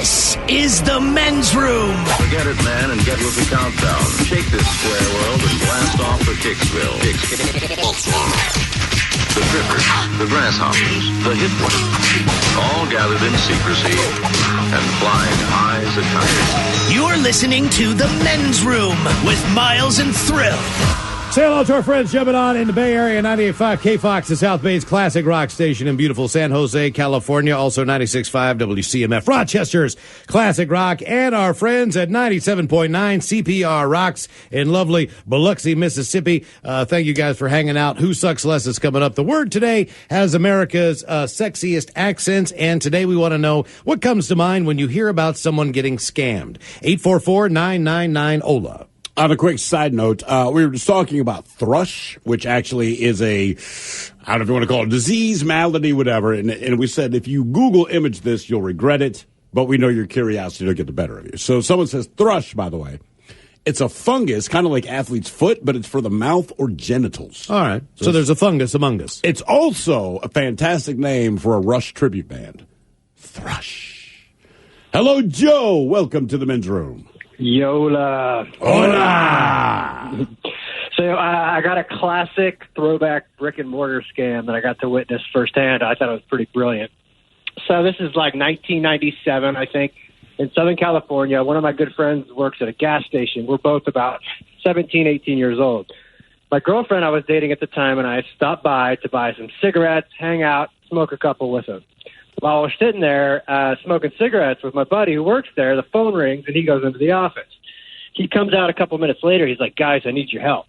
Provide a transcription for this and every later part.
This is the Men's Room. Forget it, man, and get with the countdown. Shake this square world and blast off for Kicksville. The trippers, the grasshoppers, the hip ones, all gathered in secrecy and flying high as a kite. You're listening to the Men's Room with Miles and Thrill. Say hello to our friends jumping on in the Bay Area, 98.5 K-Fox, the South Bay's classic rock station in beautiful San Jose, California. Also 96.5 WCMF, Rochester's classic rock. And our friends at 97.9 CPR Rocks in lovely Biloxi, Mississippi. Thank you guys for hanging out. Who Sucks Less is coming up. The word today has America's sexiest accents. And today we want to know what comes to mind when you hear about someone getting scammed. 844-999-OLA. On a quick side note, we were just talking about thrush, which actually is I don't know if you want to call it a disease, malady, whatever. And we said if you Google image this, you'll regret it. But we know your curiosity will get the better of you. So someone says thrush, by the way. It's a fungus, kind of like athlete's foot, but it's for the mouth or genitals. All right. So there's a fungus among us. It's also a fantastic name for a Rush tribute band. Thrush. Hello, Joe. Welcome to the Men's Room. Yola. Hola! So I got a classic throwback brick and mortar scam that I got to witness firsthand. I thought it was pretty brilliant. So this is like 1997, I think, in Southern California. One of my good friends works at a gas station. We're both about 17, 18 years old. My girlfriend I was dating at the time and I stopped by to buy some cigarettes, hang out, smoke a couple with him. While we're sitting there smoking cigarettes with my buddy who works there, the phone rings and he goes into the office. He comes out a couple minutes later. He's like, guys, I need your help.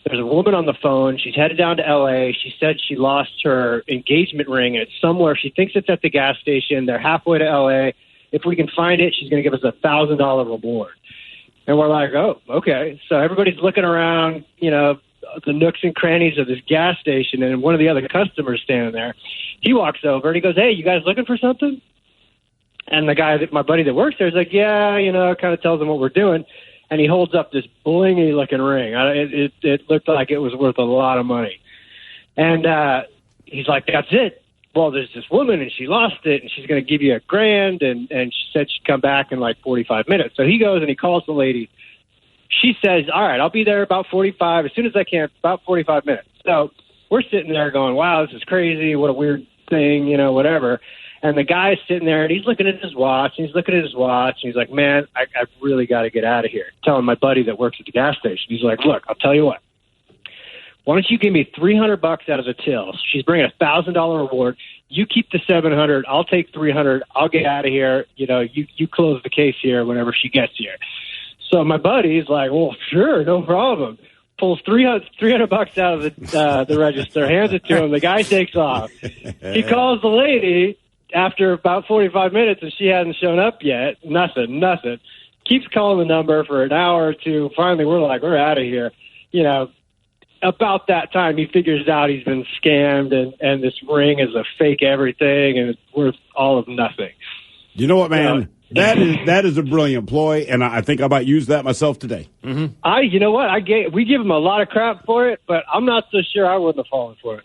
There's a woman on the phone. She's headed down to L.A. She said she lost her engagement ring, and it's somewhere. She thinks it's at the gas station. They're halfway to L.A. If we can find it, she's going to give us a $1,000 reward. And we're like, oh, okay. So everybody's looking around, you know, the nooks and crannies of this gas station, and one of the other customers standing there. He walks over and he goes, hey, you guys looking for something? And the guy, my buddy that works there, is like, yeah, you know, kind of tells him what we're doing. And he holds up this blingy looking ring. It looked like it was worth a lot of money. And he's like, that's it. Well, there's this woman and she lost it and she's going to give you $1,000. And she said she'd come back in like 45 minutes. So he goes and he calls the lady. She says, all right, I'll be there about 45, as soon as I can, about 45 minutes. So we're sitting there going, wow, this is crazy. What a weird thing, you know, whatever. And the guy's sitting there and he's looking at his watch and he's looking at his watch. And he's like, man, I've really got to get out of here. Telling my buddy that works at the gas station. He's like, look, I'll tell you what. Why don't you give me $300 out of the till? She's bringing a $1,000 reward. You keep the $700. I'll take $300. I'll get out of here. You know, you close the case here whenever she gets here. So my buddy's like, well, sure, no problem. Pulls $300 out of the register, hands it to him. The guy takes off. He calls the lady after about 45 minutes, and she hasn't shown up yet. Nothing. Keeps calling the number for an hour or two. Finally, we're like, we're out of here. You know, about that time, he figures out he's been scammed, and this ring is a fake everything, and it's worth all of nothing. You know what, man? That is a brilliant ploy, and I think I might use that myself today. Mm-hmm. You know what? We give him a lot of crap for it, but I'm not so sure I wouldn't have fallen for it.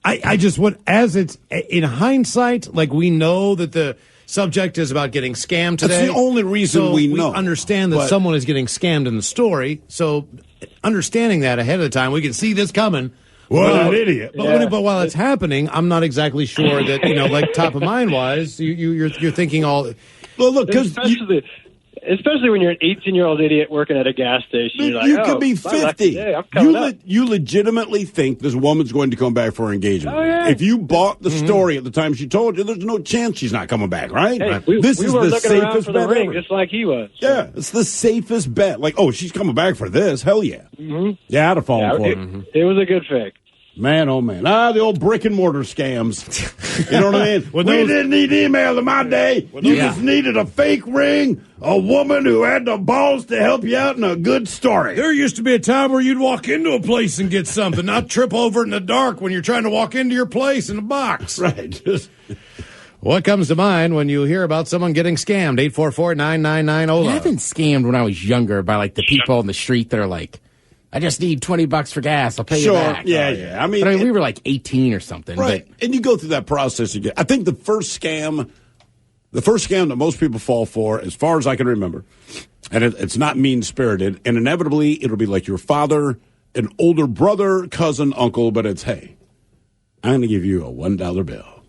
I just would, as it's in hindsight, like we know that the subject is about getting scammed today. That's the only reason so we know. Understand that someone is getting scammed in the story. So understanding that ahead of the time, we can see this coming. What an idiot! But while it's happening, I'm not exactly sure that, you know, like top of mind wise, you're thinking all. Well, look, because especially when you're an 18-year-old idiot working at a gas station, you're like, you could be 50. I'm you legitimately think this woman's going to come back for her engagement. Oh, yeah. If you bought the story at the time she told you, there's no chance she's not coming back, right? Hey, this we is were the looking around safest for the bet ring, ever. just like he was. Yeah, it's the safest bet. Like, oh, she's coming back for this. Hell yeah. Mm-hmm. Yeah, I'd have fallen for it. It was a good fake. Man, oh, man. The old brick and mortar scams. You know what I mean? We didn't need email in my day. You just needed a fake ring, a woman who had the balls to help you out, and a good story. There used to be a time where you'd walk into a place and get something, not trip over in the dark when you're trying to walk into your place in a box. Right. What comes to mind when you hear about someone getting scammed? 844-999-OLA. I've been scammed when I was younger by, like, the people on the street that are like, I just need $20 for gas. I'll pay you back. Yeah. I mean, we were like 18 or something. Right. But, and you go through that process again. I think the first scam The first scam that most people fall for, as far as I can remember, and it's not mean-spirited, and inevitably it'll be like your father, an older brother, cousin, uncle, but it's, hey, I'm going to give you a $1 bill.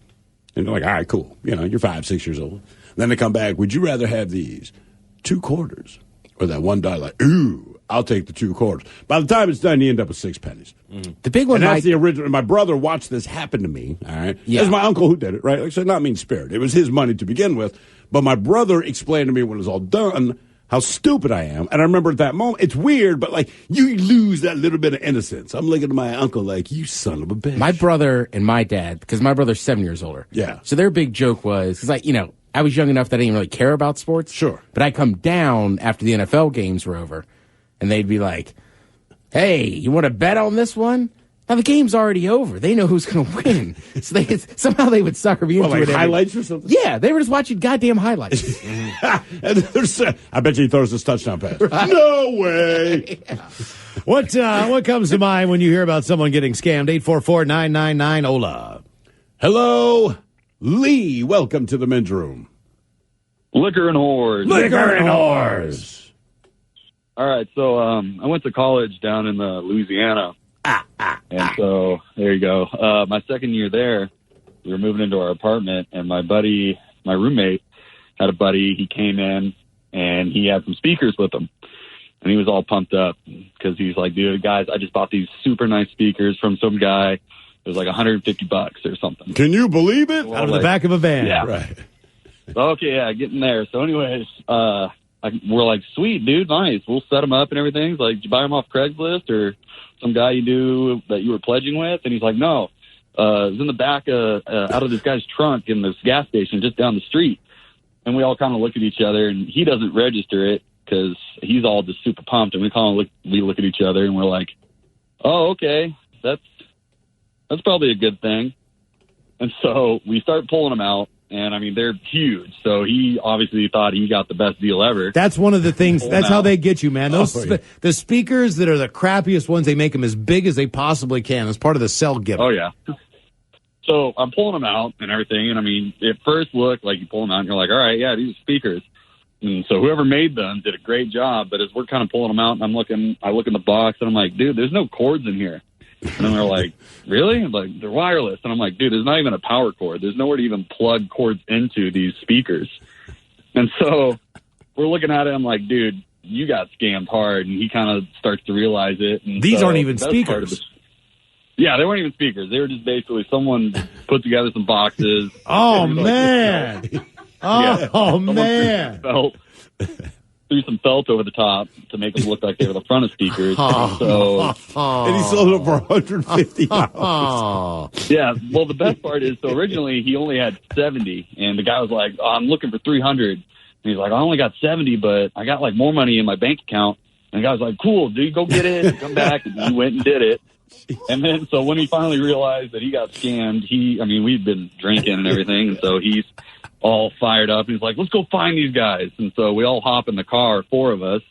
And they're like, all right, cool. You're 5, 6 years old. Then they come back, would you rather have these 2 quarters or that $1? Like, ooh, I'll take the 2 quarters. By the time it's done, you end up with 6 pennies. The big one, and that's the original. My brother watched this happen to me, all right? Yeah. It was my uncle who did it, right? Like I said, not mean-spirited. It was his money to begin with. But my brother explained to me when it was all done how stupid I am. And I remember at that moment, it's weird, but like you lose that little bit of innocence. I'm looking at my uncle like, you son of a bitch. My brother and my dad, because my brother's 7 years older. Yeah. So their big joke was, because I was young enough that I didn't really care about sports. Sure. But I'd come down after the NFL games were over, and they'd be like, hey, you want to bet on this one? Now, the game's already over. They know who's going to win. So somehow they would sucker me into it. Highlights or something? Yeah, they were just watching goddamn highlights. I bet you he throws a touchdown pass. Right. No way. What comes to mind when you hear about someone getting scammed? 844-999-OLA. Hello, Lee. Welcome to the men's room. Liquor and whores. Liquor and whores. All right, so I went to college down in Louisiana. And so there you go. My second year there, we were moving into our apartment, and my roommate, had a buddy. He came in, and he had some speakers with him. And he was all pumped up because he's like, dude, guys, I just bought these super nice speakers from some guy. It was like $150 or something. Can you believe it? Out of the back of a van. Yeah. Right. Okay, yeah, getting there. So anyways, we're like, sweet, dude, nice. We'll set them up and everything. He's like, did you buy them off Craigslist or some guy you do that you were pledging with? And he's like, no. It was in the back out of this guy's trunk in this gas station just down the street. And we all kind of look at each other, and he doesn't register it because he's all just super pumped. And we look at each other, and we're like, oh, okay, that's probably a good thing. And so we start pulling them out. And, I mean, they're huge. So he obviously thought he got the best deal ever. That's one of the things. That's how they get you, man. The speakers that are the crappiest ones, they make them as big as they possibly can. As part of the sell giver. Oh, yeah. So I'm pulling them out and everything. And, I mean, at first look, like you pull them out and you're like, all right, yeah, these are speakers. And so whoever made them did a great job. But as we're kind of pulling them out and I look in the box and I'm like, dude, there's no cords in here. And then they're like, really? I'm like, they're wireless. And I'm like, dude, there's not even a power cord. There's nowhere to even plug cords into these speakers. And so we're looking at it. I'm like, dude, you got scammed hard. And he kind of starts to realize it. And these aren't even speakers. Yeah, they weren't even speakers. They were just basically someone put together some boxes. Oh, man. Oh, man. Threw some felt over the top to make them look like they were the front of speakers. And he sold it for $150. Yeah, well, the best part is, so originally he only had 70, and the guy was like, I'm looking for 300. And he's like, I only got 70, but I got like more money in my bank account. And the guy was like, cool, dude, go get it. And come back. And he went and did it. And then, so when he finally realized that he got scammed, we'd been drinking and everything, and so he's all fired up. He's like, let's go find these guys. And so we all hop in the car, 4 of us.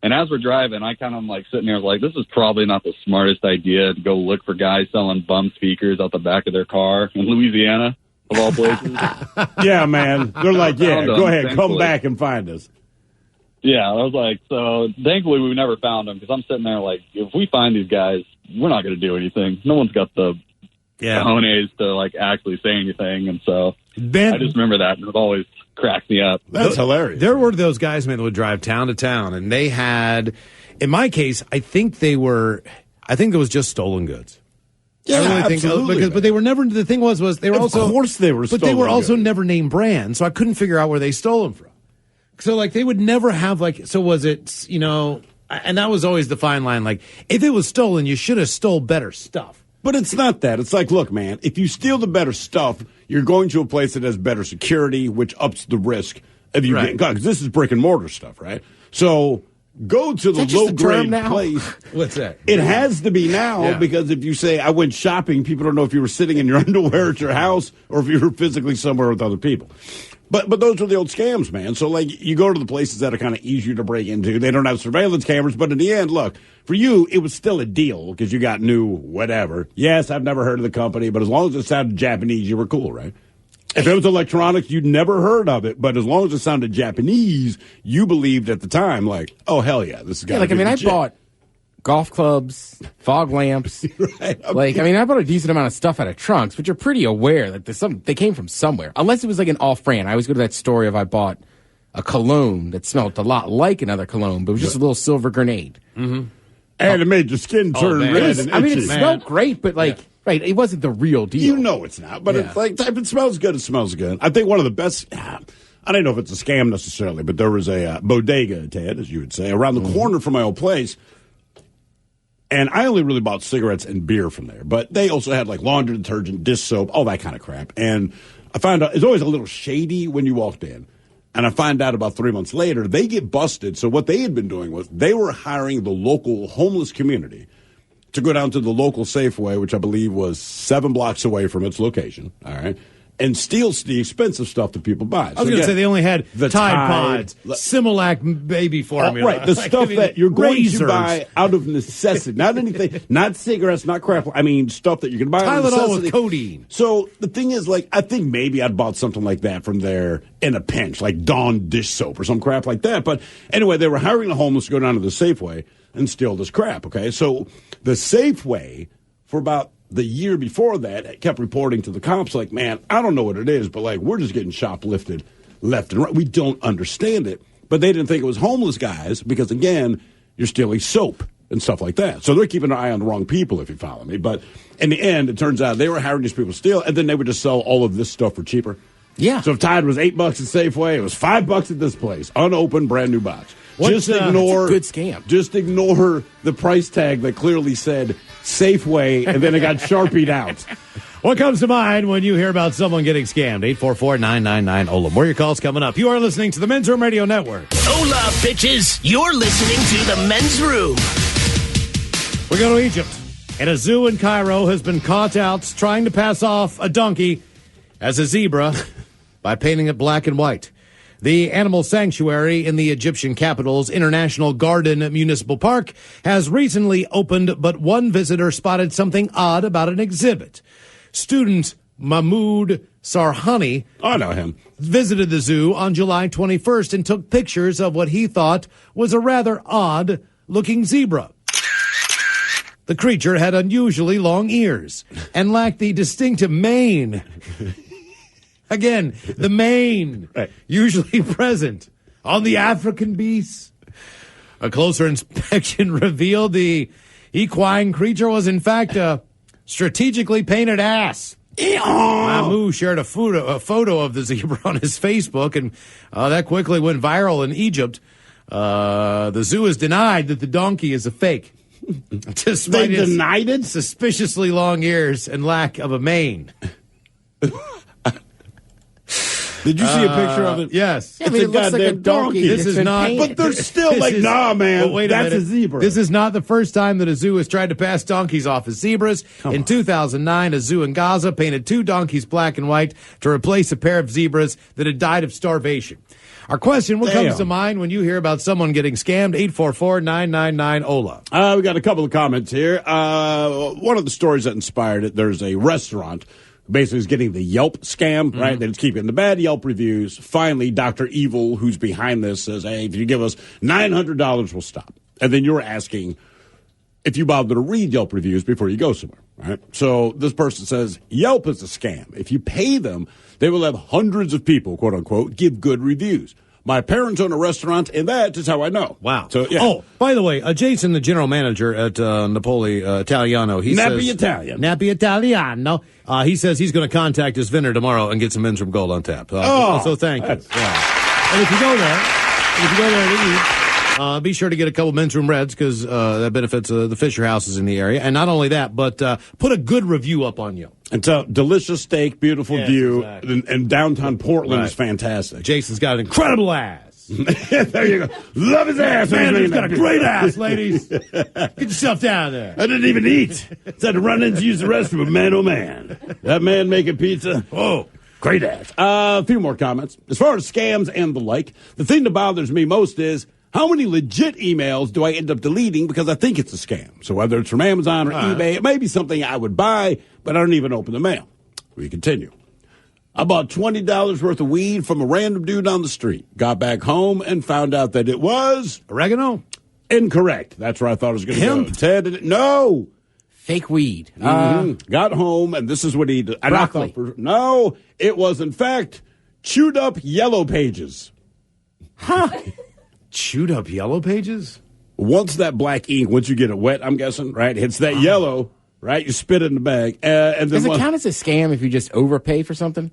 And as we're driving, I kind of like sitting there like, this is probably not the smartest idea to go look for guys selling bum speakers out the back of their car in Louisiana, of all places. Yeah, man. They're like, yeah, go ahead, come back and find us. Yeah, I was like, so thankfully we never found them because I'm sitting there like, if we find these guys, we're not going to do anything. No one's got the cojones to like actually say anything. And so I just remember that, and it always cracks me up. That's hilarious. There were those guys, man, that would drive town to town, and they had, in my case, I think it was just stolen goods. Yeah, I really absolutely. think but they were never. The thing was they were also, of course they were, but they were also never named brand, so I couldn't figure out where they stole them from. So like they would never have like. So was it and that was always the fine line. Like if it was stolen, you should have stole better stuff. But it's not that. It's like, look, man, if you steal the better stuff, you're going to a place that has better security, which ups the risk of you getting caught. Because this is brick and mortar stuff, right? So go to the low-grade place. What's that? It has to be now because if you say, I went shopping, people don't know if you were sitting in your underwear at your house or if you were physically somewhere with other people. But those are the old scams, man. So, like, you go to the places that are kind of easier to break into. They don't have surveillance cameras. But in the end, look, for you, it was still a deal because you got new whatever. Yes, I've never heard of the company, but as long as it sounded Japanese, you were cool, right? If it was electronics, you'd never heard of it. But as long as it sounded Japanese, you believed at the time, like, oh, hell yeah, this is got to be I legit. bought golf clubs, fog lamps. Right. I bought a decent amount of stuff out of trunks, but you're pretty aware that they came from somewhere. Unless it was like an off-brand. I always go to that story if I bought a cologne that smelled a lot like another cologne, but it was just a little silver grenade. Mm-hmm. And it made your skin turn red and itchy. It smelled great, but right, it wasn't the real deal. You know it's not, but it's like, if it smells good, it smells good. I think one of the best, I don't know if it's a scam necessarily, but there was a bodega, Ted, as you would say, around the corner from my old place. And I only really bought cigarettes and beer from there. But they also had like laundry detergent, dish soap, all that kind of crap. And I found out it's always a little shady when you walked in. And I find out about 3 months later, they get busted. So what they had been doing was they were hiring the local homeless community to go down to the local Safeway, which I believe was 7 blocks away from its location, all right, and steal the expensive stuff that people buy. I was going to say they only had the Tide Pods, Similac baby formula. Right, the stuff that you're going to buy out of necessity. Not anything, not cigarettes, not crap. I mean, stuff that you can buy out of necessity. Tylenol with codeine. So the thing is, like, I think maybe I'd bought something like that from there in a pinch, like Dawn dish soap or some crap like that. But anyway, they were hiring the homeless to go down to the Safeway and steal this crap, okay? So the Safeway, for about the year before that, kept reporting to the cops like, man, I don't know what it is, but like we're just getting shoplifted left and right. We don't understand it. But they didn't think it was homeless guys because, again, you're stealing soap and stuff like that. So they're keeping an eye on the wrong people, if you follow me. But in the end, it turns out they were hiring these people to steal, and then they would just sell all of this stuff for cheaper. Yeah. So if Tide was $8 at Safeway, it was $5 at this place. Unopened, brand new box. Just ignore it's a good scam. Just ignore the price tag that clearly said Safeway, and then it got Sharpied out. What comes to mind when you hear about someone getting scammed? 844-999-OLA. More of your calls coming up. You are listening to the Men's Room Radio Network. Hola, bitches. You're listening to the Men's Room. We go to Egypt. And a zoo in Cairo has been caught out trying to pass off a donkey as a zebra by painting it black and white. The animal sanctuary in the Egyptian capital's International Garden Municipal Park has recently opened, but one visitor spotted something odd about an exhibit. Student Mahmoud Sarhani, I know him, visited the zoo on July 21st and took pictures of what he thought was a rather odd-looking zebra. The creature had unusually long ears and lacked the distinctive mane. Again, the mane, usually present on the African beasts. A closer inspection revealed the equine creature was, in fact, a strategically painted ass. Mahmoud shared a photo of the zebra on his Facebook, and that quickly went viral in Egypt. The zoo has denied that the donkey is a fake. Despite they denied it? Suspiciously long ears and lack of a mane. Did you see a picture of it? Yes. Yeah, it looks like a donkey. This is not. But they're still like, nah, man, that's a zebra. This is not the first time that a zoo has tried to pass donkeys off as zebras. In 2009, a zoo in Gaza painted 2 donkeys black and white to replace a pair of zebras that had died of starvation. Our question, what comes to mind when you hear about someone getting scammed? 844-999-OLA. We got a couple of comments here. One of the stories that inspired it, there's a restaurant basically is getting the Yelp scam, right? They just keep getting the bad Yelp reviews. Finally, Dr. Evil, who's behind this, says, hey, if you give us $900, we'll stop. And then you're asking if you bother to read Yelp reviews before you go somewhere, right? So this person says, Yelp is a scam. If you pay them, they will have hundreds of people, quote unquote, give good reviews. My parents own a restaurant, and that is how I know. Wow. So, yeah. Oh, by the way, Jason, the general manager at Napoli Italiano, he says... Nappi Italiano. He says he's going to contact his vendor tomorrow and get some Men's Room Gold on tap. So thank you. Yeah. And if you go there to eat, be sure to get a couple Men's Room Reds because that benefits the Fisher houses in the area. And not only that, but put a good review up on Yelp. And so, delicious steak, beautiful view, and downtown Portland is fantastic. Jason's got an incredible ass. There you go. Love his ass. Man, he's got a great ass, ladies. Get yourself down there. I didn't even eat. Just had to run in to use the restroom. Man, oh, man. That man making pizza. Oh, great ass. A few more comments. As far as scams and the like, the thing that bothers me most is how many legit emails do I end up deleting because I think it's a scam? So whether it's from Amazon or eBay, it may be something I would buy, but I don't even open the mail. We continue. I bought $20 worth of weed from a random dude on the street. Got back home and found out that it was Oregano? incorrect. That's where I thought it was going to go. Hemp? Ted, no. Fake weed. Got home, and this is what he did. And I Broccoli. thought, no, it was, in fact, chewed up yellow pages. Chewed up yellow pages? Once that black ink, once you get it wet, I'm guessing, right, hits that yellow, right, you spit it in the bag. And then Does it count as a scam if you just overpay for something?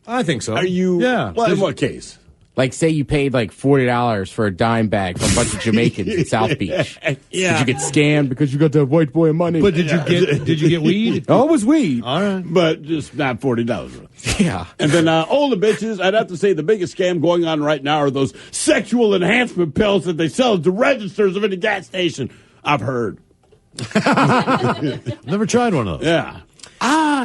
I think so. Are you? Yeah. Well, in what case? Like, say you paid like $40 for a dime bag from a bunch of Jamaicans in South Beach. Yeah. Did you get scammed because you got that white boy money? But did you get weed? Oh, it was weed. All right. But just not $40. Yeah. And then all the bitches, I'd have to say the biggest scam going on right now are those sexual enhancement pills that they sell at the registers of any gas station. I've heard. Never tried one of those. Yeah.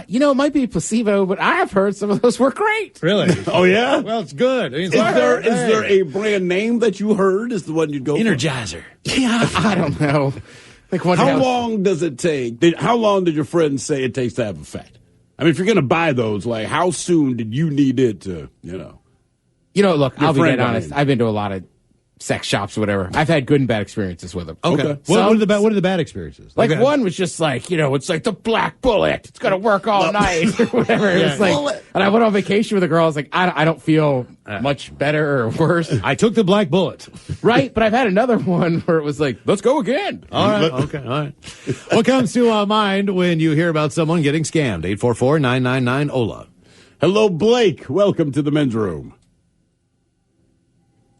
It might be placebo, but I have heard some of those were great. Really? Oh, yeah? Well, it's good. I mean, Is there a brand name that you heard is the one you'd go Energizer? Yeah, I don't know. Like for? one How house- long does it take? How long did your friends say it takes to have effect? I mean, if you're going to buy those, like, how soon did you need it to, Look, I'll be friend, dead honest. I've been to a lot of sex shops or whatever. I've had good and bad experiences with them. Okay. What are the bad experiences? Like one was just like, it's like the black bullet. It's going to work all night or whatever. It's like, and I went on vacation with a girl. I was like, I don't feel much better or worse. I took the black bullet. Right. But I've had another one where it was like, let's go again. All right. Okay. All right. What comes to mind when you hear about someone getting scammed? 844-999-OLA. Hello, Blake. Welcome to the men's room.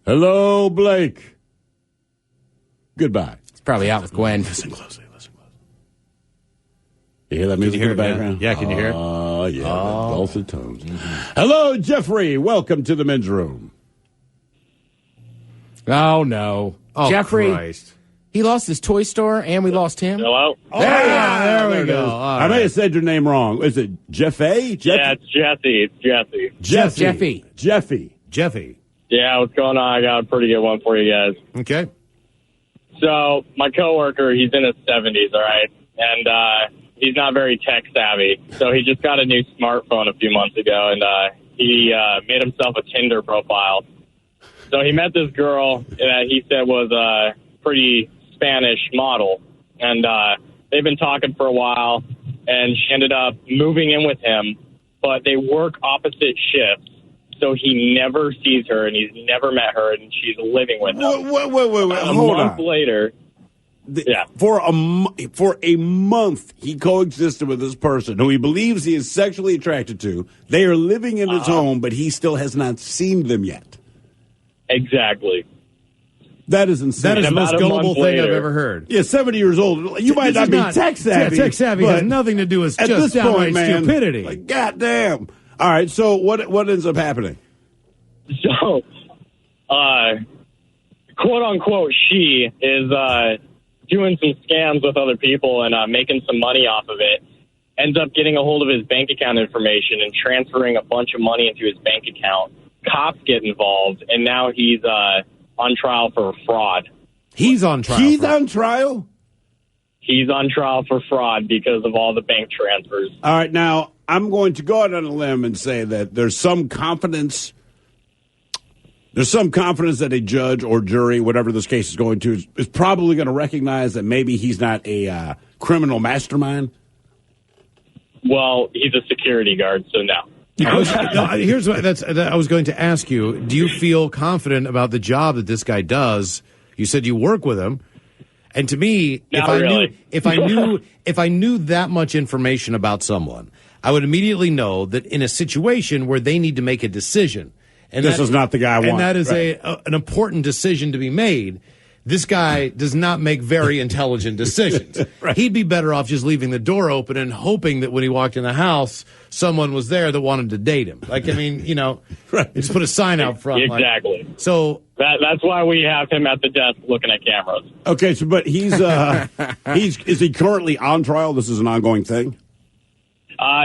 Hello, Blake. Goodbye. It's probably out with Gwen. Listen closely. You hear that music in the background? Yeah, can you hear it? Oh, yeah, dulcet tones. Hello, Jeffrey. Welcome to the men's room. Oh, no. Oh, Jeffrey, Christ. he lost his toy store and we lost him. Hello? There we it go. is. All I may right. have said your name wrong. Is it Jeffy? Yeah, it's Jesse. It's Jesse. Jeffy. Yeah, what's going on? I got a pretty good one for you guys. Okay. So, my coworker, he's in his 70s, all right? And he's not very tech savvy. So, he just got a new smartphone a few months ago, and he made himself a Tinder profile. So, he met this girl that he said was a pretty Spanish model. And they've been talking for a while, and she ended up moving in with him. But they work opposite shifts. So he never sees her, and he's never met her, and she's living with him. Wait. A Hold month on. later, yeah. For a month, he coexisted with this person who he believes he is sexually attracted to. They are living in his home, but he still has not seen them yet. Exactly. That is insane. That is the About most a gullible month thing I've later. ever heard. Yeah, 70 years old. You might This not is be tech savvy. Yeah, tech savvy but has nothing to do with at just this point, downright man, stupidity. like, goddamn. All right, so what ends up happening? So, quote unquote, she is doing some scams with other people and making some money off of it. Ends up getting a hold of his bank account information and transferring a bunch of money into his bank account. Cops get involved, and now he's on trial for fraud. He's on trial. He's on trial? He's on trial for fraud because of all the bank transfers. All right, now, I'm going to go out on a limb and say that there's some confidence that a judge or jury, whatever this case is going to, is probably going to recognize that maybe he's not a criminal mastermind. Well, he's a security guard, so no. Here's what I was going to ask you. Do you feel confident about the job that this guy does? You said you work with him. And to me, Not really. if I knew that much information about someone, I would immediately know that in a situation where they need to make a decision, and This is not the guy I want. and that is Right. an important decision to be made. This guy does not make very intelligent decisions. Right. He'd be better off just leaving the door open and hoping that when he walked in the house, someone was there that wanted to date him. Like, I mean, Right. just put a sign out front. like- Exactly. so That's why we have him at the desk looking at cameras. Okay, so but he's is he currently on trial? This is an ongoing thing.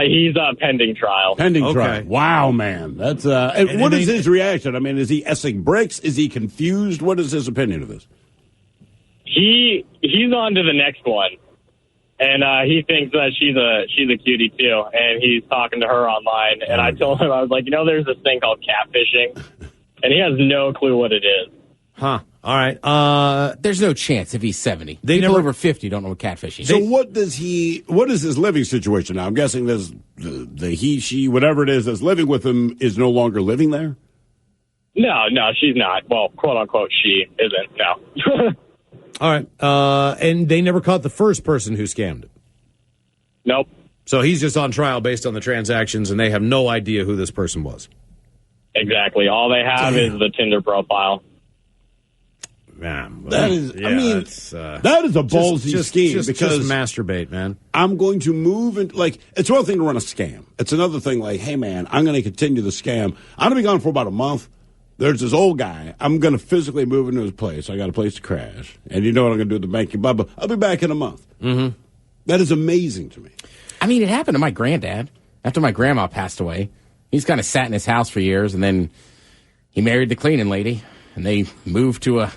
He's pending trial. Pending Okay. trial. Wow, man. That's and what is his reaction? I mean, is he essing bricks? Is he confused? What is his opinion of this? He's on to the next one. And he thinks that she's a cutie too, and he's talking to her online. And I told him, I was like, there's this thing called catfishing, and he has no clue what it is. Huh. All right. There's no chance if he's 70. They People never- over 50 don't know what catfishing is. So what is his living situation now? I'm guessing there's the he, she, whatever it is that's living with him is no longer living there? No, she's not. Well, quote unquote, she isn't. No. All right. And they never caught the first person who scammed him. Nope. So he's just on trial based on the transactions, and they have no idea who this person was. Exactly. All they have is the Tinder profile. Man, That is, yeah, I mean, that is a ballsy scheme because just masturbate, man. I'm going to move and it's one thing to run a scam. It's another thing like, hey man, I'm going to continue the scam. I'm going to be gone for about a month. There's this old guy. I'm going to physically move into his place. I got a place to crash. And you know what I'm going to do at the banking bubble? I'll be back in a month. Mm-hmm. That is amazing to me. I mean, it happened to my granddad. After my grandma passed away, he's kind of sat in his house for years, and then he married the cleaning lady, and they moved to a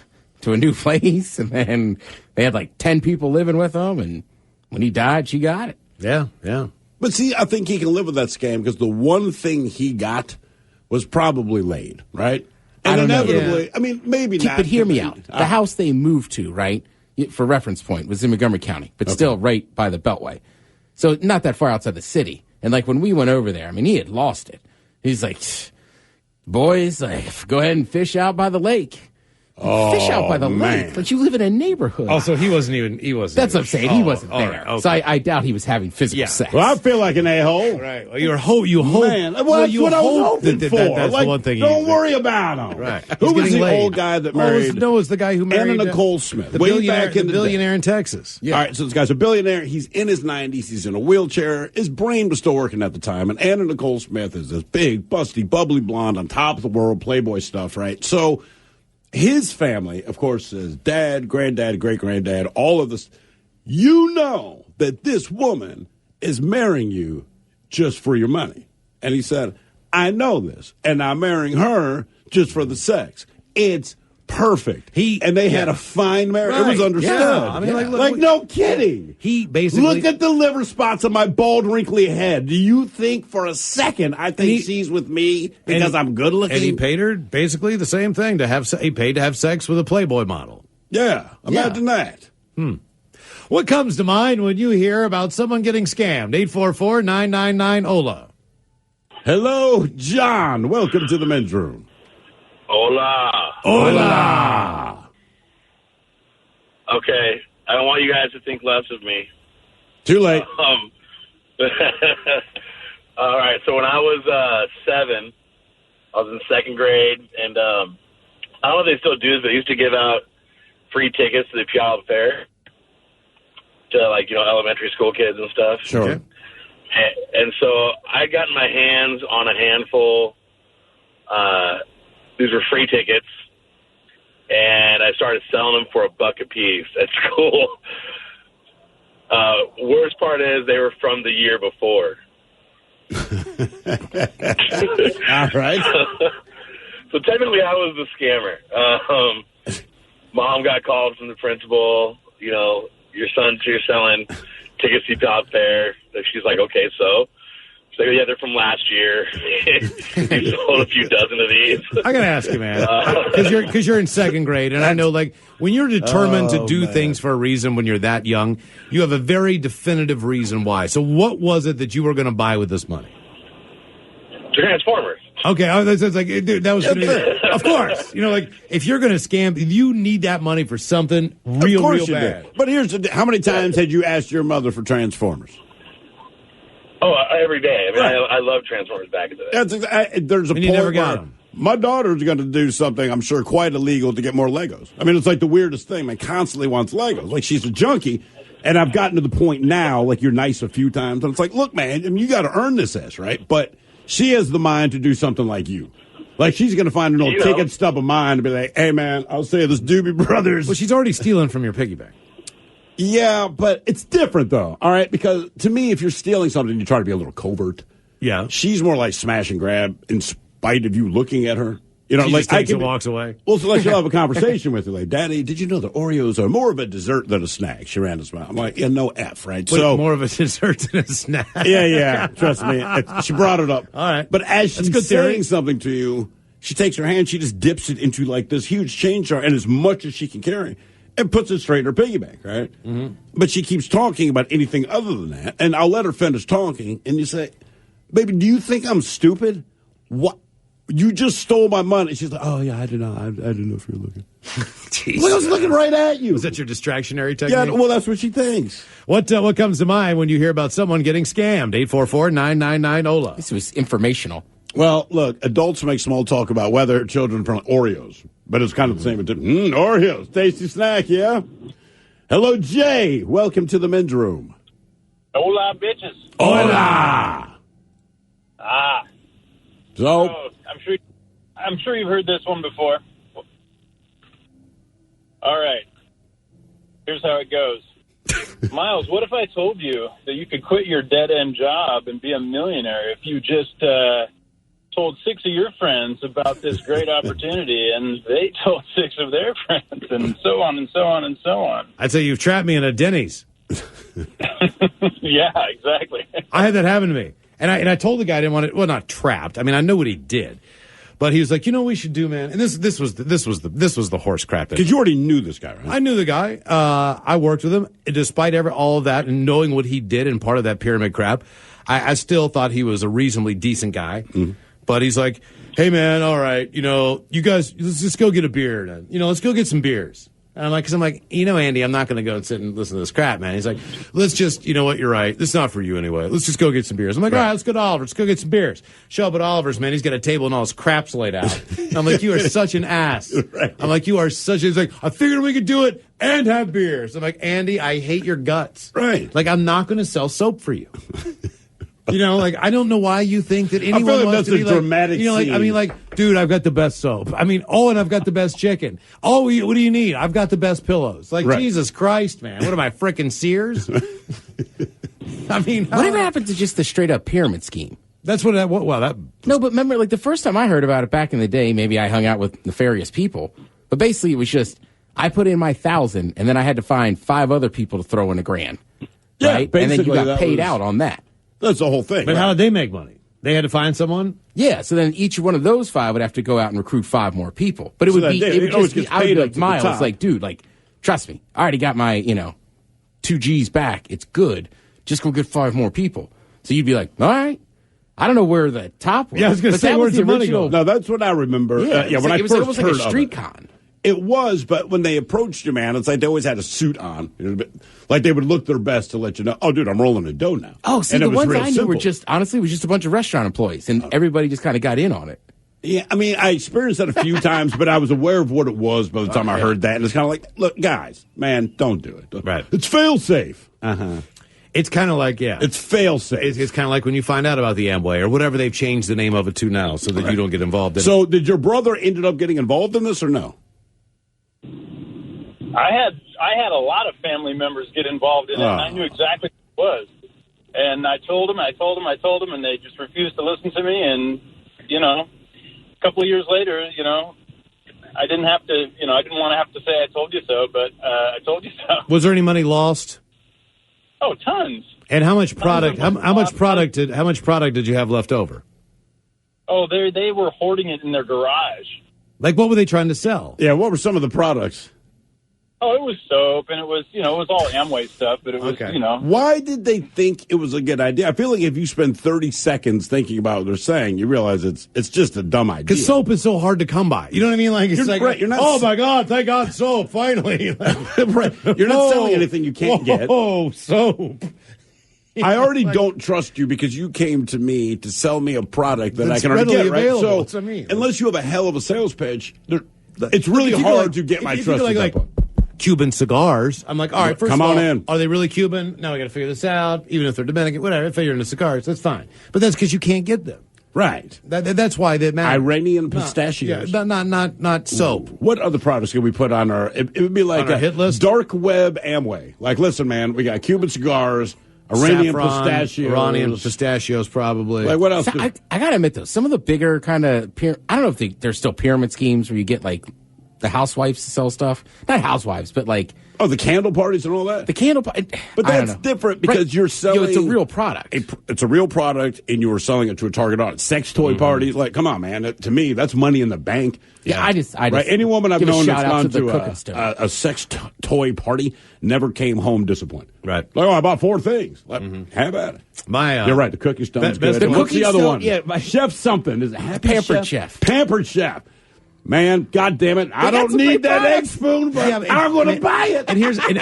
new place, and then they had like 10 people living with them, and when he died, she got it. Yeah, yeah. But see, I think he can live with that scam because the one thing he got was probably laid, right? And I don't know. inevitably, Yeah. I mean, maybe not. But hear me out. The house they moved to, right, for reference point, was in Montgomery County, but still right by the Beltway. So not that far outside the city. And like when we went over there, I mean, he had lost it. He's like, boys, go ahead and fish out by the lake. Fish out by the lake. But you live in a neighborhood. Also, he wasn't. That's what I'm saying. He wasn't all there. right, okay. So I doubt he was having physical sex. Well, I feel like an a-hole. Right. Well, you hope. Man, well, that's you what I was hope hoping that for. that's like, the one thing. don't worry about him. Right. Who He's was getting the laid. old guy that married? No, it was the guy who married Anna Nicole Smith. the way billionaire, back in the the billionaire day. in Texas. All right, so this guy's a billionaire. He's in his 90s. He's in a wheelchair. His brain was still working at the time. And Anna Nicole Smith is this big, busty, bubbly blonde on top of the world, Playboy stuff, right? So his family, of course, is dad, granddad, great-granddad, all of this. You know that this woman is marrying you just for your money. And he said, I know this, and I'm marrying her just for the sex. It's perfect. And they had a fine marriage. It was Right. understood. Yeah. I mean, look, no kidding. He basically Look at the liver spots on my bald, wrinkly head. Do you think for a second I think she's with me because I'm good looking? and he paid her basically the same thing to have. He paid to have sex with a Playboy model. Yeah, imagine that. What comes to mind when you hear about someone getting scammed? 844-999-OLA. Hello, John. Welcome to the men's room. Hola. Hola. Okay, I don't want you guys to think less of me. Too late. All right, so when I was 7, I was in second grade, and I don't know if they still do this, but they used to give out free tickets to the Puyallup Fair to, elementary school kids and stuff. Sure. Okay. And so I got my hands on a handful. These were free tickets, and I started selling them for $1 a piece at school. Worst part is they were from the year before. All right. So technically I was the scammer. Mom got called from the principal, your son, you're selling tickets to Puyallup Fair. She's like, okay, so yeah, they're from last year. You sold a few dozen of these. I gotta ask you, man, because you're in second grade, and I know, when you're determined to do things for a reason when you're that young, you have a very definitive reason why. So, what was it that you were going to buy with this money? Transformers. Okay, that's like, dude, that was gonna be, of course. If you're going to scam, you need that money for something real bad. Do. But here's how many times had you asked your mother for Transformers? Oh, every day. I mean, I love Transformers back in the day. There's a And point you never got where them. my daughter's going to do something, I'm sure, quite illegal to get more Legos. I mean, it's like the weirdest thing. Man, constantly wants Legos. Like, she's a junkie. And I've gotten to the point now, you're nice a few times. And it's like, look, man, you got to earn this ass, right? But she has the mind to do something like you. Like, she's going to find an old ticket stub of mine and be like, hey, man, I'll say this Doobie Brothers. Well, she's already stealing from your piggy bank. Yeah, but it's different, though, all right? Because to me, if you're stealing something, you try to be a little covert. Yeah. She's more like smash and grab in spite of you looking at her. You know, She like just takes and walks away. Well, so like she'll have a conversation with her, like, Daddy, did you know that Oreos are more of a dessert than a snack? She ran to smile. I'm like, yeah, no F, right? Wait, so more of a dessert than a snack. Yeah. Trust me, she brought it up. All right, but as she's good saying something to you, she takes her hand, she just dips it into like this huge change jar, and as much as she can carry, and puts it straight in her piggy bank, right? Mm-hmm. But she keeps talking about anything other than that, and I'll let her finish talking, and you say, baby, do you think I'm stupid? What? You just stole my money. She's like, oh, yeah, I didn't know. I didn't know if you were looking. Well, I was looking right at you. Was that your distractionary technique? Yeah, well, that's what she thinks. What comes to mind when you hear about someone getting scammed? 844-999-OLA. This was informational. Well, look, adults make small talk about whether children from Oreos, but it's kind of the same. Oreos, tasty snack, yeah? Hello, Jay. Welcome to the men's room. Hola, bitches. Hola. So, I'm sure you've heard this one before. All right. Here's how it goes. Miles, what if I told you that you could quit your dead-end job and be a millionaire if you just told 6 of your friends about this great opportunity, and they told 6 of their friends, and so on and so on and so on? I'd say you've trapped me in a Denny's. Yeah, exactly. I had that happen to me. And I told the guy I didn't want it. Well, not trapped. I mean, I know what he did, but he was like, you know what we should do, man. And this was the horse crap. Because you already knew this guy, right? I knew the guy. I worked with him. Despite all of that and knowing what he did and part of that pyramid crap, I still thought he was a reasonably decent guy. Mm-hmm. But he's like, hey man, all right, you guys, let's just go get a beer. And, let's go get some beers. And I'm like, Andy, I'm not going to go and sit and listen to this crap, man. He's like, let's just, you know what, you're right. This is not for you anyway. Let's just go get some beers. I'm like, all right, let's go to Oliver's. Let's go get some beers. Show up at Oliver's, man. He's got a table and all his crap's laid out. And I'm like, you are such an ass. Right. I'm like, you are such a, he's like, I figured we could do it and have beers. I'm like, Andy, I hate your guts. Right. Like, I'm not going to sell soap for you. I don't know why you think that anyone I feel like wants that's to be a dramatic scene. Dude, I've got the best soap. And I've got the best chicken. Oh, what do you need? I've got the best pillows. Like, right. Jesus Christ, man. What am I, frickin' Sears? Whatever happened to just the straight up pyramid scheme? That's what that. No, but remember, like the first time I heard about it back in the day, maybe I hung out with nefarious people. But basically, it was just I put in my 1,000, and then I had to find 5 other people to throw in $1,000. Yeah, right, and then you got paid out on that. That's the whole thing. But how did they make money? They had to find someone? Yeah, so then each one of those 5 would have to go out and recruit 5 more people. But it would just be, I would be like, Miles, like, dude, like, trust me, I already got my, 2 G's back. It's good. Just go get 5 more people. So you'd be like, all right. I don't know where the top was. Yeah, I was going to say, where's the money going? No, that's what I remember. When I first heard like a street con. It was, but when they approached you, man, it's like they always had a suit on. Like they would look their best to let you know, oh, dude, I'm rolling a dough now. Oh, see, the ones I knew were just a bunch of restaurant employees, and everybody just kind of got in on it. Yeah, I experienced that a few times, but I was aware of what it was by the time I heard that. And it's kind of like, look, guys, man, don't do it. Right. It's fail-safe. Uh-huh. It's kind of like, it's fail-safe. It's kind of like when you find out about the Amway or whatever they've changed the name of it to now so that you don't get involved in it. So did your brother ended up getting involved in this or no? I had a lot of family members get involved in it, and I knew exactly what it was. And I told them, and they just refused to listen to me. And, a couple of years later, I didn't want to have to say I told you so, but I told you so. Was there any money lost? Oh, tons. And how much product? How much product did you have left over? Oh, they were hoarding it in their garage. Like, what were they trying to sell? Yeah, what were some of the products? Oh, it was soap, and it was all Amway stuff, but it was, Why did they think it was a good idea? I feel like if you spend 30 seconds thinking about what they're saying, you realize it's just a dumb idea. Because soap is so hard to come by. You know what I mean? Like, it's you're not oh my God, thank God, soap, finally. Right. You're not selling anything you can't get. Oh, soap. I already don't trust you because you came to me to sell me a product that I can already get, right? So, that's what I mean. Unless you have a hell of a sales pitch, it's really hard to get my trust. Like Cuban cigars. I'm like, all right, first come of all, on in. Are they really Cuban? Now we got to figure this out. Even if they're Dominican, whatever, if they're into cigars, that's fine. But that's because you can't get them. Right. That's why they matter. Iranian pistachios. Yeah, not soap. What other products can we put on our? It would be like a hit list. Dark web Amway. Like, listen, man, we got Cuban cigars. Iranian Saffron, pistachios. Iranian pistachios, probably. Like what else? So I gotta admit though, some of the bigger kind of I don't know if they're still pyramid schemes where you get like the housewives to sell stuff. Not housewives, but like the candle parties and all that. the candle. But that's different because you're selling. It's a real product. It's a real product, and you were selling it to a target audience. Sex toy parties, like, come on, man. To me, that's money in the bank. Yeah, I just right. Any woman I've give a known shout that's out gone to the cooking stove. a sex toy party never came home disappointed. Right. Like, I bought 4 things. Like, have at it. You're right. The cookie stone's best good. And what's cookie the other stone- one? yeah, Chef something. Is it Happy Pampered Chef. Pampered Chef. Man, God damn it! I don't some need great that products. egg spoon, but Yeah, but- I'm going to buy it. And here's and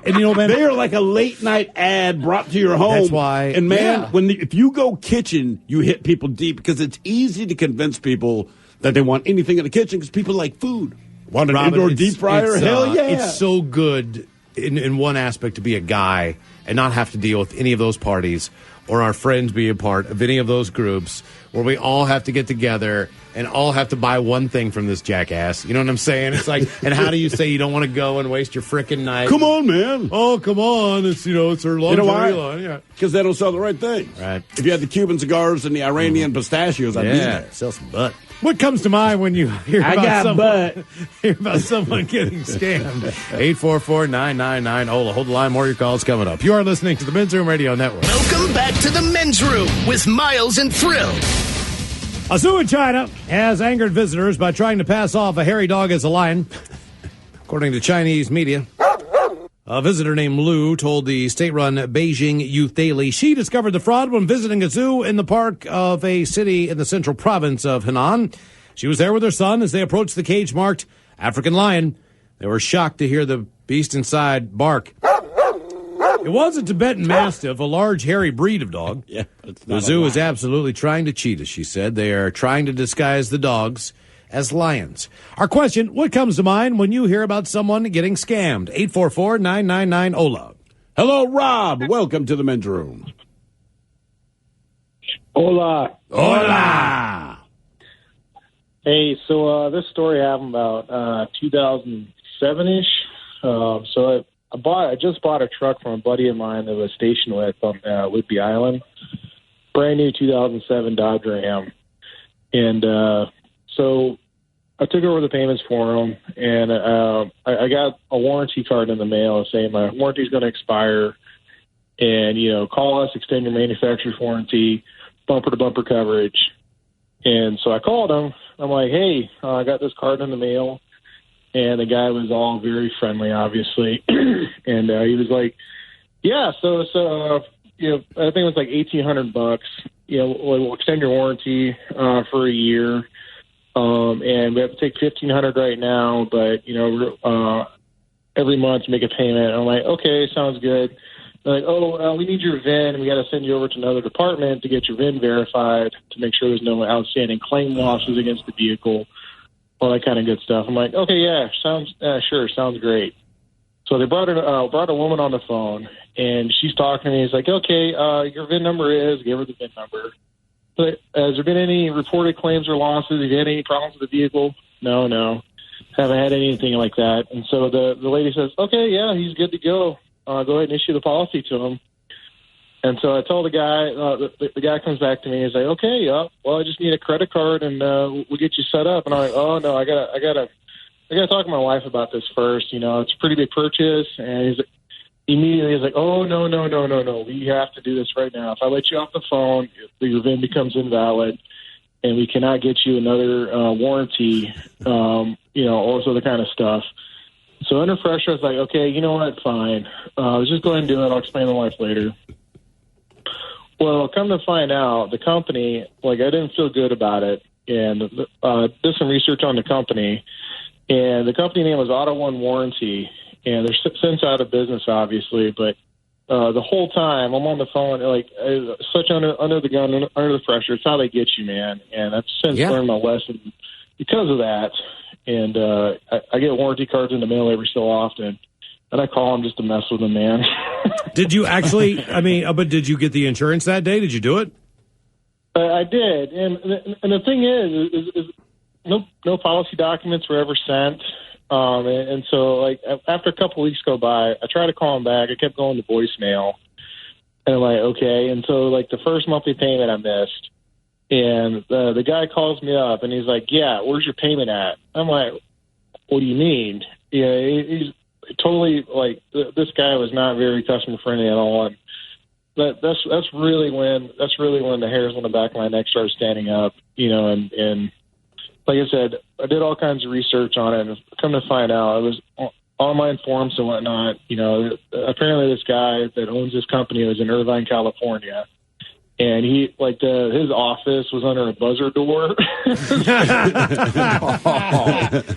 you know, man. They are like a late night ad brought to your home. That's why- And man, Yeah. if you go kitchen, you hit people deep because it's easy to convince people that they want anything in the kitchen because people like food. Want an Robin, indoor it's- deep fryer? it's, Hell yeah! It's so good in one aspect to be a guy and not have to deal with any of those parties or our friends be a part of any of those groups where we all have to get together and all have to buy one thing from this jackass. You know what I'm saying? It's like, and how do you say you don't want to go and waste your frickin' night? Come on, man. Oh, come on. It's, it's our You know why? lingerie line. Yeah. Because they don't sell the right things. Right. If you had the Cuban cigars and the Iranian pistachios, I'd be there. Sell some butt. What comes to mind when you hear hear about someone getting scammed? 844-999-OLA. Hold the line. More of your calls coming up. You are listening to the Men's Room Radio Network. Welcome back to the Men's Room with Miles and Thrill. A zoo in China has angered visitors by trying to pass off a hairy dog as a lion. According to Chinese media, a visitor named Lu told the state-run Beijing Youth Daily she discovered the fraud when visiting a zoo in the park of a city in the central province of Henan. She was there with her son as they approached the cage marked African lion. They were shocked to hear the beast inside bark. It was a Tibetan Mastiff, a large, hairy breed of dog. Yeah, the zoo is absolutely trying to cheat us, she said. They are trying to disguise the dogs as lions. Our question, what comes to mind when you hear about someone getting scammed? 844-999-OLA. Hello, Rob. Welcome to the Men's Room. Hola. Hola. Hey, so this story happened about 2007-ish. So I just bought a truck from a buddy of mine that was stationed with on Whidbey Island. Brand new 2007 Dodge Ram. And so I took over the payments for him, and I got a warranty card in the mail saying my warranty is going to expire, and, call us, extend your manufacturer's warranty, bumper-to-bumper coverage. And so I called him. I'm like, hey, I got this card in the mail. And the guy was all very friendly, obviously. And he was like, yeah, so I think it was like $1,800. We'll extend your warranty for a year. And we have to take $1,500 right now, but, every month you make a payment. And I'm like, okay, sounds good. They're like, we need your VIN. We got to send you over to another department to get your VIN verified to make sure there's no outstanding claim losses against the vehicle, all that kind of good stuff. I'm like, okay, yeah, sounds great. So they brought a woman on the phone, and she's talking to me. He's like, okay, your VIN number give her the VIN number. But has there been any reported claims or losses? Have you had any problems with the vehicle? No. Haven't had anything like that. And so the lady says, okay, yeah, he's good to go. Go ahead and issue the policy to him. And so I told the guy, the guy comes back to me. He's like, okay, well, I just need a credit card and we'll get you set up. And I'm like, oh no, I gotta talk to my wife about this first. It's a pretty big purchase. And he's like, oh no, we have to do this right now. If I let you off the phone, your VIN becomes invalid, and we cannot get you another warranty. All this other kind of stuff. So under pressure, I was like, okay, you know what, fine. Let's just go ahead and do it. I'll explain to my wife later. Well, come to find out, the company, I didn't feel good about it, and did some research on the company, and the company name was Auto One Warranty, and they're since out of business, obviously, but the whole time I'm on the phone, such under the gun, under the pressure. It's how they get you, man, and I've since learned my lesson because of that. And I get warranty cards in the mail every so often, and I call them just to mess with them, man. Did you actually, but did you get the insurance that day? Did you do it? I did. And the thing is no policy documents were ever sent. And so, after a couple weeks go by, I tried to call them back. I kept going to voicemail. And I'm like, okay. And so, like, the first monthly payment I missed, and the guy calls me up, and he's like, yeah, where's your payment at? I'm like, what do you mean? Yeah, he's totally, like, this guy was not very customer-friendly at all. And that's really when the hairs on the back of my neck started standing up, and like I said, I did all kinds of research on it, and come to find out, it was online forums and whatnot. Apparently this guy that owns this company was in Irvine, California, and he his office was under a buzzer door.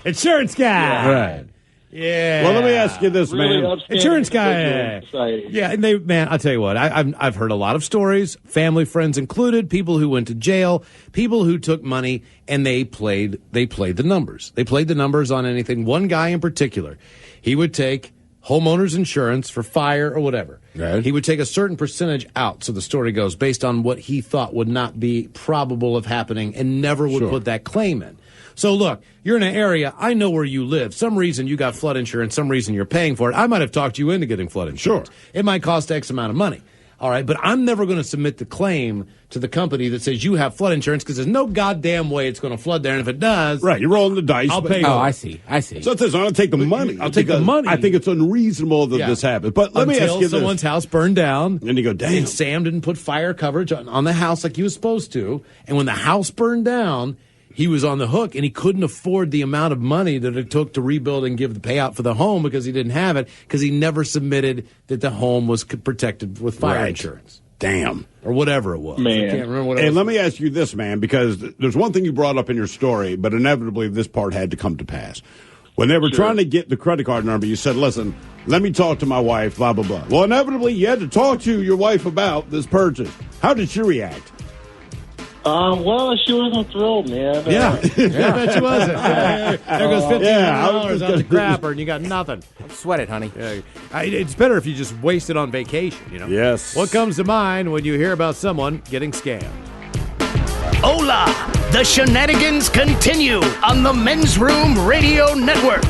Insurance guy, Right. Yeah. Well, let me ask you this, Really man. upstanding Insurance guy. individual in society. Yeah, and I'll tell you what, I've heard a lot of stories, family, friends included, people who went to jail, people who took money and they played the numbers. They played the numbers on anything. One guy in particular, he would take homeowner's insurance for fire or whatever. Right. He would take a certain percentage out, so the story goes, based on what he thought would not be probable of happening, and never would put that claim in. So look, you're in an area, I know where you live. Some reason you got flood insurance, some reason you're paying for it. I might have talked you into getting flood insurance. Sure. It might cost X amount of money. All right, but I'm never going to submit the claim to the company that says you have flood insurance, because there's no goddamn way it's going to flood there. And if it does, Right, you're rolling the dice. I'll but- pay you. Oh, I see. So it says, I'm going to take the money. I'll take the because money. I think it's unreasonable that this happens. But let me ask you this. someone's house burned down. And you go, damn. And Sam didn't put fire coverage on the house like he was supposed to. And when the house burned down, he was on the hook, and he couldn't afford the amount of money that it took to rebuild and give the payout for the home, because he didn't have it, because he never submitted that the home was protected with fire Right. insurance. Damn. Or whatever it was. Man. I can't remember what it And was. let me ask you this, man, because there's one thing you brought up in your story, but inevitably this part had to come to pass. When they were trying to get the credit card number, you said, listen, let me talk to my wife, blah, blah, blah. Well, inevitably you had to talk to your wife about this purchase. How did she react? Well, she wasn't thrilled, man. Yeah, I bet she wasn't. There goes $1,500 on the crapper, and you got nothing. Sweat it, honey. It's better if you just waste it on vacation, Yes. What comes to mind when you hear about someone getting scammed? Hola! The shenanigans continue on the Men's Room Radio Network.